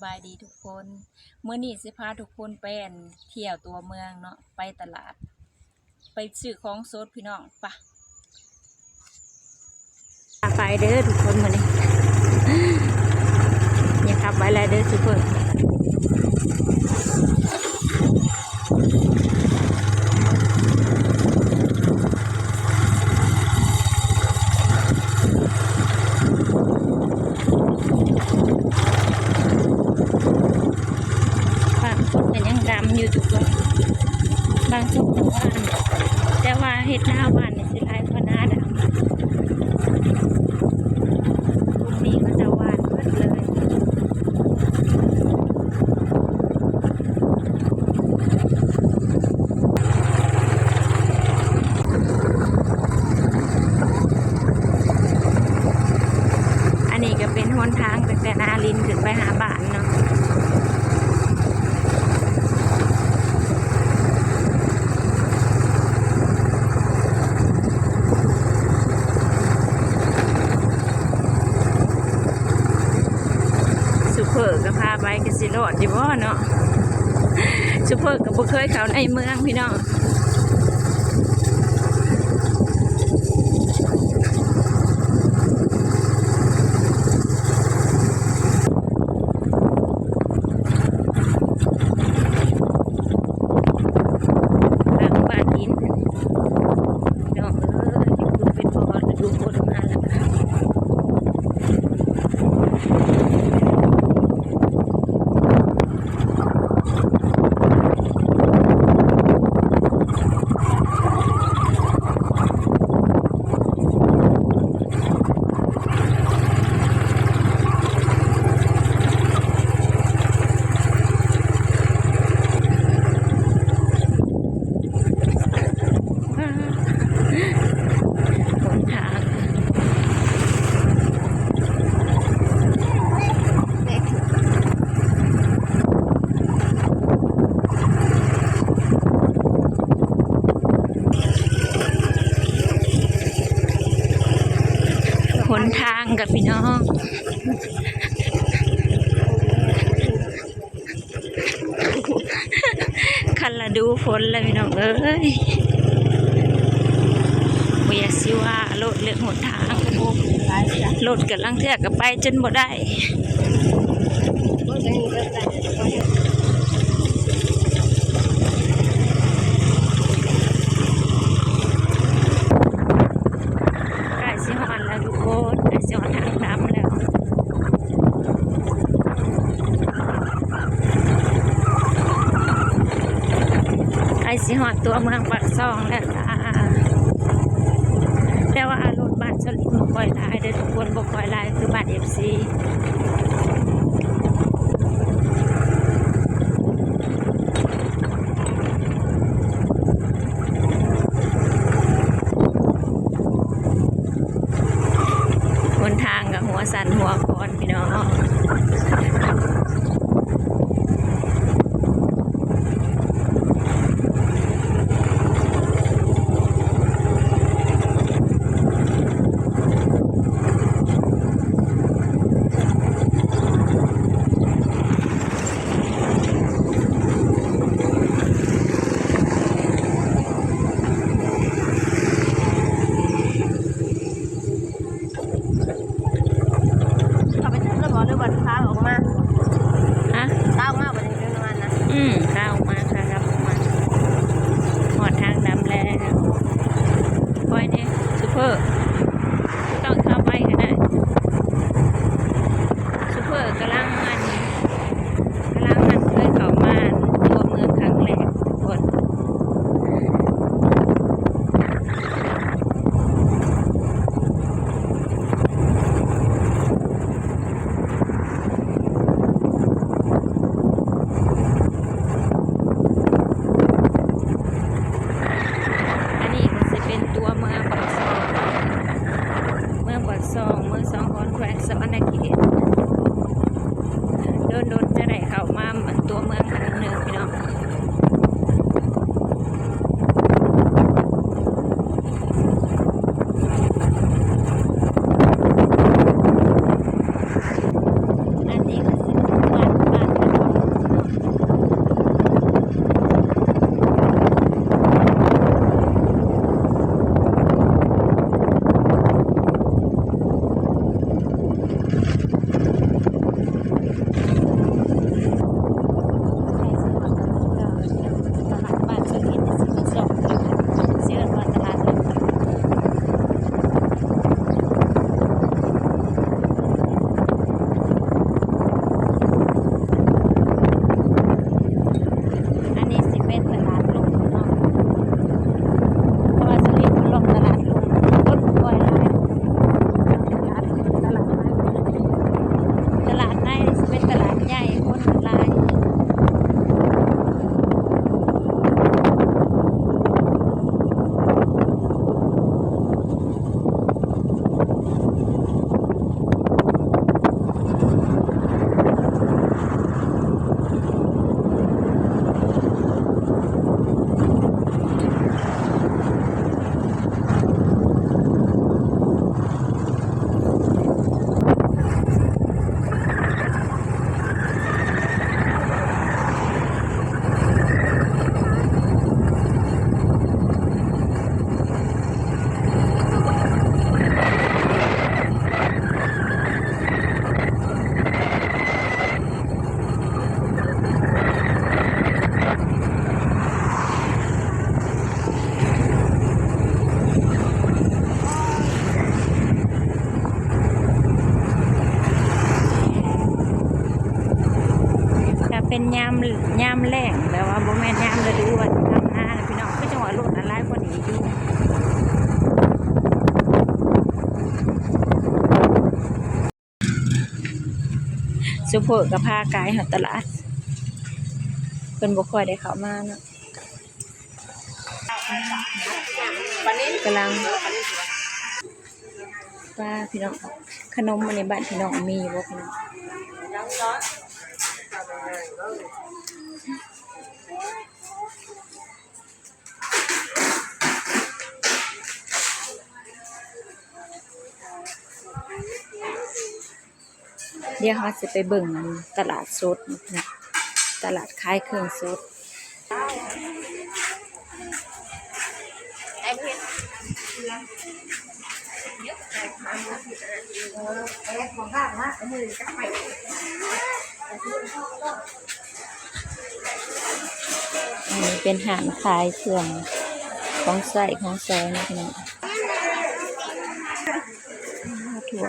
บายดีทุกคนเมื่อนี้สิพาทุกคนไปเที่ยวตัวเมืองเนาะไปตลาดไปซื้อของสดพี่น้องปะไปเด้อทุกคนมื้อนี้อย่าขับไว้แล้วเด้อทุกคนอยู่ทุกคนบางช่วงแต่ว่าเห็ดหน้าหวานเนี่ยสิลายพนาดำกลุ่มนี้ก็จะหวานเพิ่มเลยอันนี้ก็เป็นหนทางแต่นาลินขึ้นไปหาบ้านเนาะซุปเปอร์ก็พาไปก็สิรอดอยู่บ่เนาะซุปเปอร์ก็บ่เคยเข้าในเมืองพี่น้องหลังบ้านดินพี่น้องคุณเป็นพ่อดูโคตรมาแล้วหนทางกับพี่น้องคันละดูฝนแล้วพี่น้องเอ้ยบ่อยากสิว่าโลดเลือกหนทางโลดกับลังเทือกกับไปจนบ่ได้ไอสิหอดตัวเมืองปากซองแล้วจ้าแต่ว่ารถบ้านสลิดบ่ค่อยหลายเด้อทุกคนบ่ค่อยหลายคือบ้าน FC หนทางกับหัวสันหัวคอนพี่น้องข้าวมาค่ะครับมาหอดทางดำแล้วคอยเนี่ยซุปเปอร์ต้องเข้าไปกันนะซุปเปอร์กำลังมันเคยเข้ามาตัวเมืองครั้งแรกทุกคนตัวเมืองปากซอง เป็นยามแรงแบบว่าบ่แม่นยามฤดูว่าทำหน้านะพี่น้องก็จังหวะรถอะไรกว่านี้อยู่สุโภคกับพากายหาตลาดเพิ่นบ่ค่อยได้เข้ามาเนาะกำลังป้าพี่น้องขนมในบ้านพี่น้องมีอยู่บ่พี่น้องเดี๋ยวเขาจะไปเบิ่งตลาดสดนะตลาดขายเครื่องสดอันนี้เป็นห้างขายเครื่องของใส่ของซอยนะพี่น้องถั่ว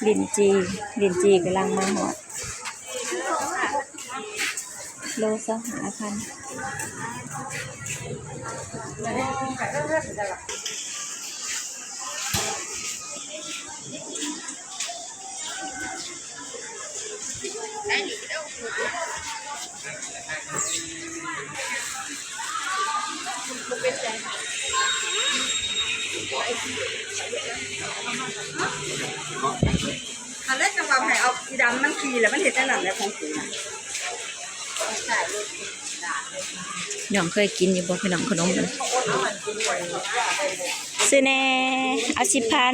ลินจีกำลังมาหอดโลสหาพันอันแรกจังหวะให้เอาสีดำมันขี่แล้วมันเห็นแต่หนังในของสีน่ะ น้องเคยกินอยู่บ่พี่น้องขนมเลยซื้อแน่เอา10,000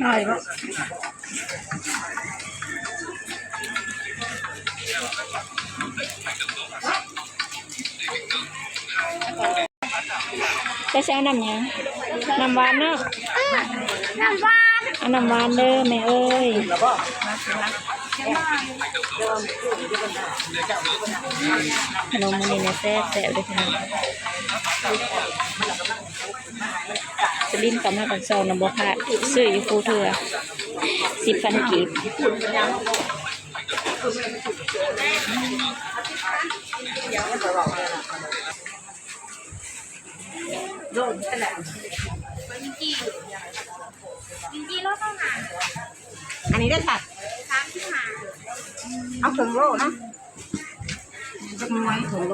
หน่อยบ่จะใช้น้ำหยังน้ำหวานเนาะน้ำหวาน เอาน้ำหวานเด้อแม่เอ้ยขนมมันนี่นะแซ่บเลยพี่น้องจะลิ้นกับมาก่อนซองน้ำบ่พลาดซื้ออยู่ฟูเถื่อ10,000 กีบโดนแค่ไหนจริงๆแล้วต้องหาอันนี้ได้ค่ะเอาถึงโลนะจะมวยถึงโล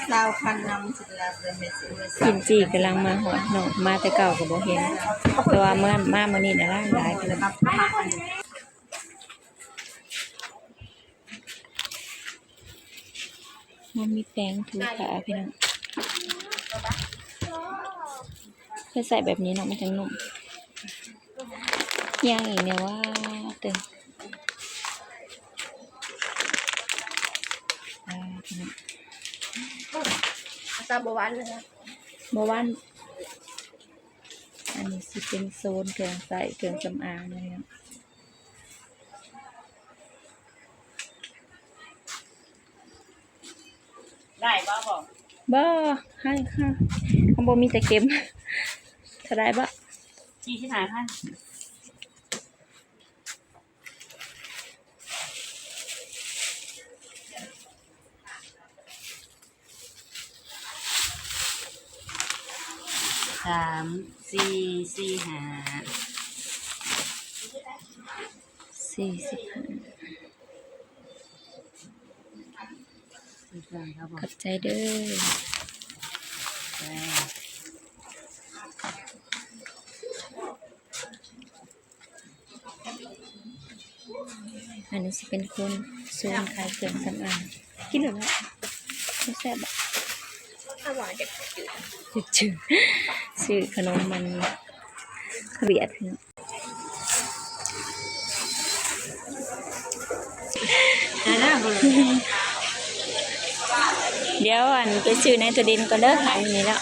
เราพันนำสิลาเป็นเมสเกินจีกำลังมาหอดเนาะมาแต่เก่าก็บ่เห็นแต่ว่ามามื้อนี้น่ะหลายกันแล้วมันมีแป้งถูขาพี่น้องเพื่อใส่แบบนี้เนาะมันจะนุ่มย่างอีกเนี่ยว่าตึงซาบวันเลยเมื่อวานอันนี้สิเป็นโซนเครื่องใส่เครื่องสำอางนะครับได้บ้าบอกบ้าให้ค่ะข้างบนมีแต่เค็มเท่าไรบ้า45,0003 4 4 45ขอบใจเด้ออันนี้จะเป็นคนโซนขายเครื่องสำอางกินหรือเปล่าไม่แซ่บอ่ะหวานจืดชื่อขนมมันเบียดเดี๋ยวอันไปซื้อในตัวดินก็เลิกขายอย่างนี้แล้ว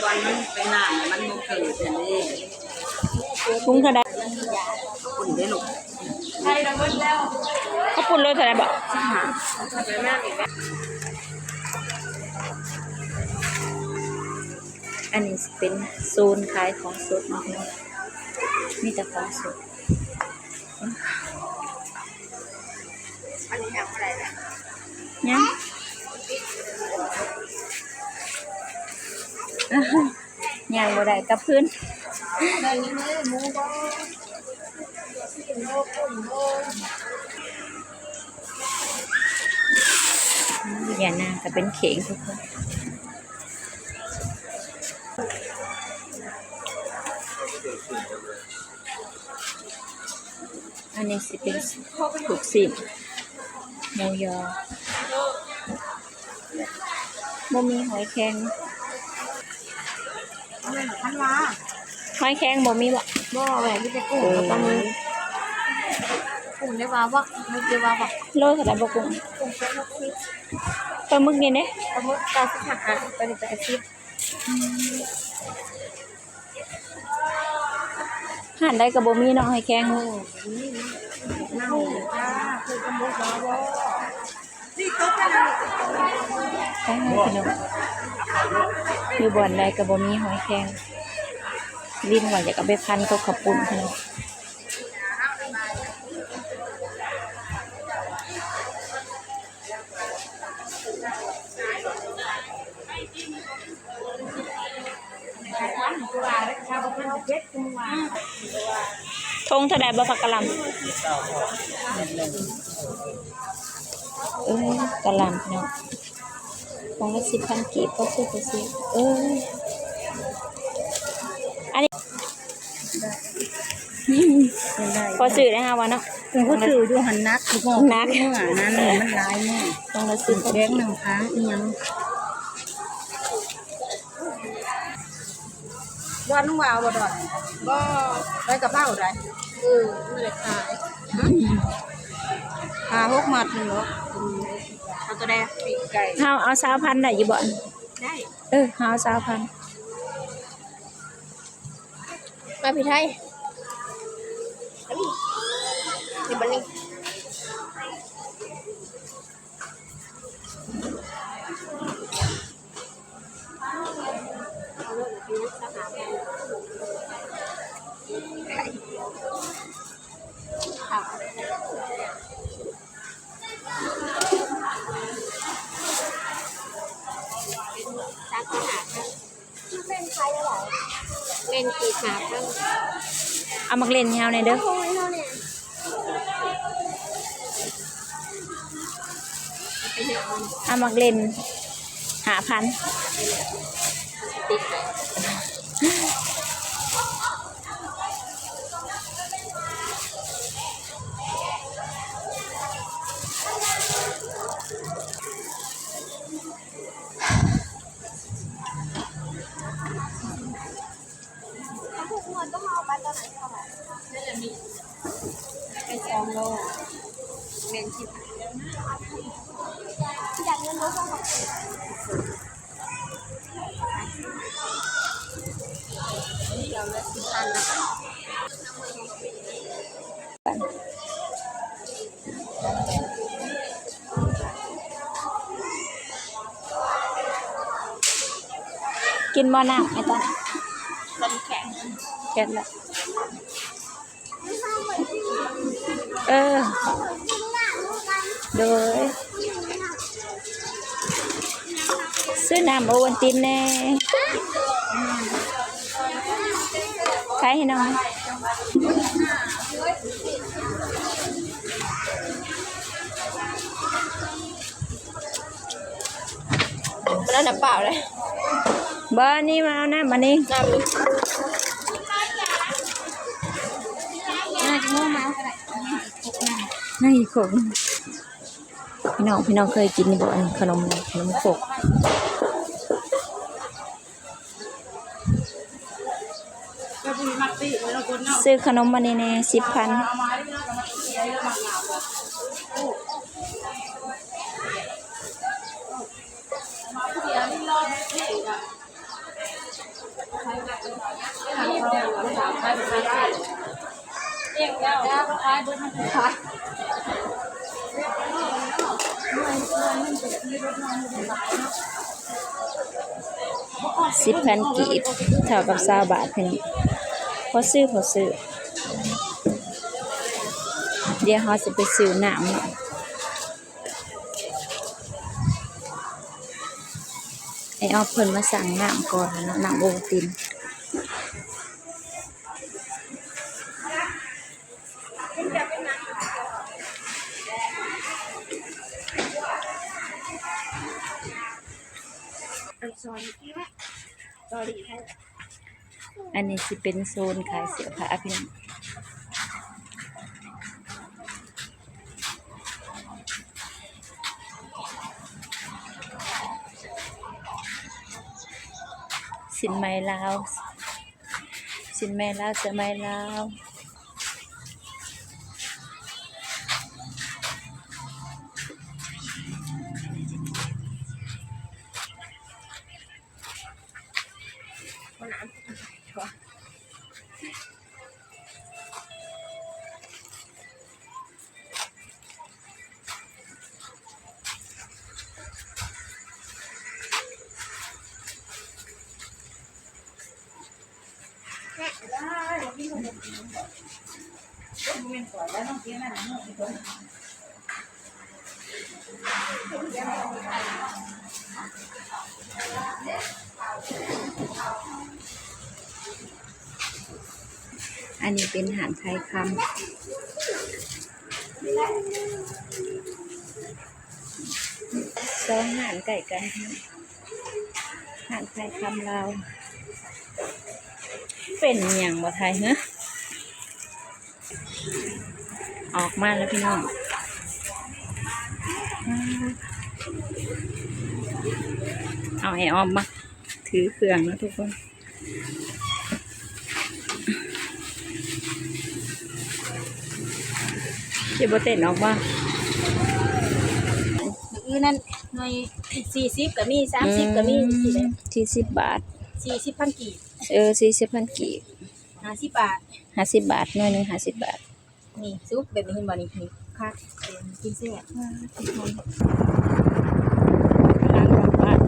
วันมันเป็นหน้ามันโมเกิดอย่างนี้ปุ้งเท่าไรปุ่นได้ลูกเขาปุ่นเลยเท่าไรบอก อันนี้เป็นโซนขายของสดเนาะมีแต่ของสด อันนี้ยังอะไรนะ ยังยังบ่ได้กับพื้น ในนี้เลยหมูบอสินโลกุ้งโล อย่านาก็เป็นเข่งทุกคนอันนี้สิเป็นถูกสิบหมูยอบ่มีหอยแครง อะไรหรอพันว่า หอยแครงบ่มีบ่ บ่แหวนที่จะกุ้งแล้วก็มีกุ้งได้ว่าบ่ไม่ได้ว่าบ่ โลเท่าไหร่บ่กุ้ง กุ้งเป็นลูกศิษย์ ปลาหมึกนี่เด้ สมมติการศึกษาเป็นแต่อาชีพ หานได้ก็บ่มีเนาะหอยแครง โอ้นี่เน่าจ้าคือกำลังรอบ่นี่ต๊ะไปนะ ไปให้พี่น้องอยู่บ่อนใดก็บ่มีหอยแครงลิ้นว่าอยากเอาไปพันกับข้าวปุ้นพี่น้อง ทงเท่าใดบ่ผักกะหล่ำกะหล่ำเนาะของละ10,000กีบก็ซื้อไปซื้ออันนี้พอซื้อได้5วันเนาะ คุณก็ถือดูหันนักคือบอก นัก เมื่อนั้นมันลายเนี่ย ของละ สุด 10,000 แดงหนึ่งครั้งอีหยังดอนนุ่งวาวบ่ดอนบ่ได้กับเบ้าได้ไม่ได้ขาย6 มัดนึงเนาะเอาตัวแดงปีกไก่ เฮาเอา20,000ได้อยู่บ่ ได้ เฮาเอา20,000 มาพี่ไทยนี่บันนี้เป็นใครอะไรเป็นกี่ขาบ้าง เอามักเล่นให้เฮาหน่อยเด้อ โอ้ยเราเนี่ย เอามักเล่น5,000 ติดไปทุกวันต้องเอาไปตอนไหนเท่าไหร่นั่นแหละมีเป็น2 โลเมนชิปอยากเงินลดลงกับเราเลย10,000นะคะ กินบ่น้ำไอ้ตา ต้นแข็ง แก๊สละโดยซื้อน้ำโอวัลตินแน่ขายให้น้องแล้วน้ำเปล่าเลย บ่นี่มาเอาน้ำมานี่ น้ำน่าจะง่วงมาอะไร นี่ขมพี่น้องเคยกินนี่บ่อันขนมขก ก็มีมักตีเราคนเนาะ ซื้อขนมมานี่แน่10,000เรียกแล้วก็ขายเบิร์ดมันขาย 10,000 กีบเท่ากับ20 บาทพี่น้องพอซื้อเดี๋ยวเราสิไปซื้อน้ำเนาะไอ้ออฟเพิ่นมาสั่งน้ำก่อนแล้วเนาะน้ำโอวัลตินอันนี้สิเป็นโซนขายเสื้อผ้าพี่น้องสินไหมลาวเสื้อไหมลาวอันนี้เป็นอาหารไทยคำสองอาหารไก่กันอาหารไทยคำลาวเป็นอย่างบ่ไทยฮะออกมาแล้วพี่น้องเอาไอ้ออมมาถือเครื่องนะทุกคนเจ็บเต้นออกมานั่นหน่อย40ก็มี30ก็มีสิได้40 บาท40,000 กีบ40,000 กีบ50 บาท50 บาทหน่วยนึง50 บาทนี่ซุปแบบนี้เห็นบ่นี่คักกินแซ่บร้านของบ้านห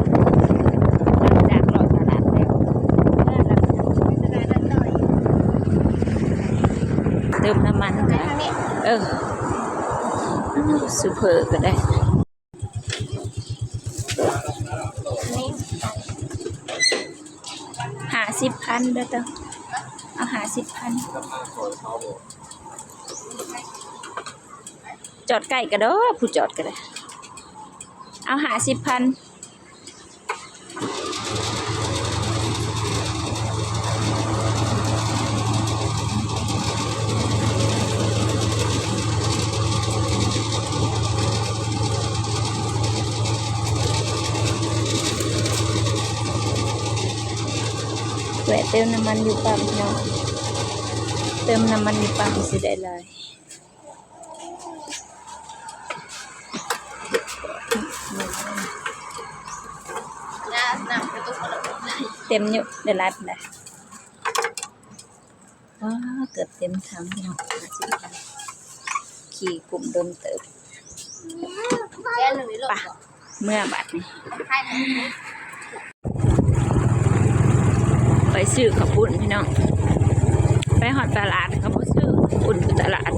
ลังจากรอตลาดแล้วเติมน้ำมันกันซูเปอร์ก็ได้50,000เด้อจ้ะเอา50,000จอดใกล้ก็ได้ผู้จอดก็ได้เอา50,000แวะเติมน้ำมันอยู่ปั๊มเนาะเติมน้ำมันอยู่ปั๊มสิได้เลยเต็มอยู่ได้หลายปานใดว้าเกือบเต็มถังพี่น้องขี่กลุ่มโดนเติบป่ะเมื่อบาทนี่ไปซื้อข้าวปุ้นพี่น้องไปหอดตลาดเขาบอกซื้อปุ้นอยู่ตลาด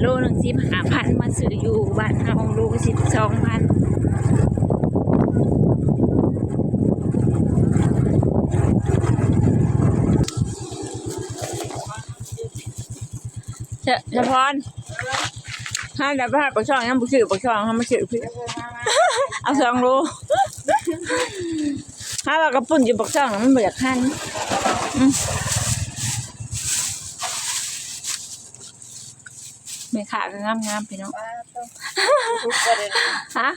โลนึง15,000มาซื้ออยู่บ้านเฮาโล12,000เฉพาะถ้าได้ไปหาปลาช่อนยังบ่ซื้อปลาช่อนเฮามาซื้อพี่เอา2 โลถ้าว่ากระปุ่นอยู่ปลาช่อนมันบ่อยากหั่นแม่ค้าก็งามๆพี่น้องฮะ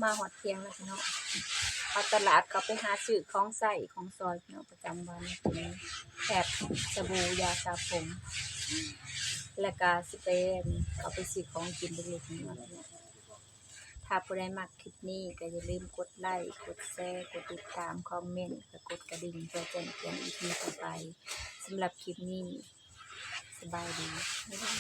มาหอดเที่ยงแล้วพี่น้องเอาตลาดก็ไปหาซื้อของใส่ของซอยพี่น้องประจำวันเป็นแถบสบู่ยาสระผมและก็สิเป็นเอาไปซื้อของกินเล็กๆน้อยๆถ้าผู้ใดมักคลิปนี้ก็อย่าลืมกดไลค์กดแชร์กดติดตามคอมเมนต์และกดกระดิ่งเพื่อแจ้งเตือนอีกทีต่อไปสำหรับคลิปนี้สบายดีบ๊ายบาย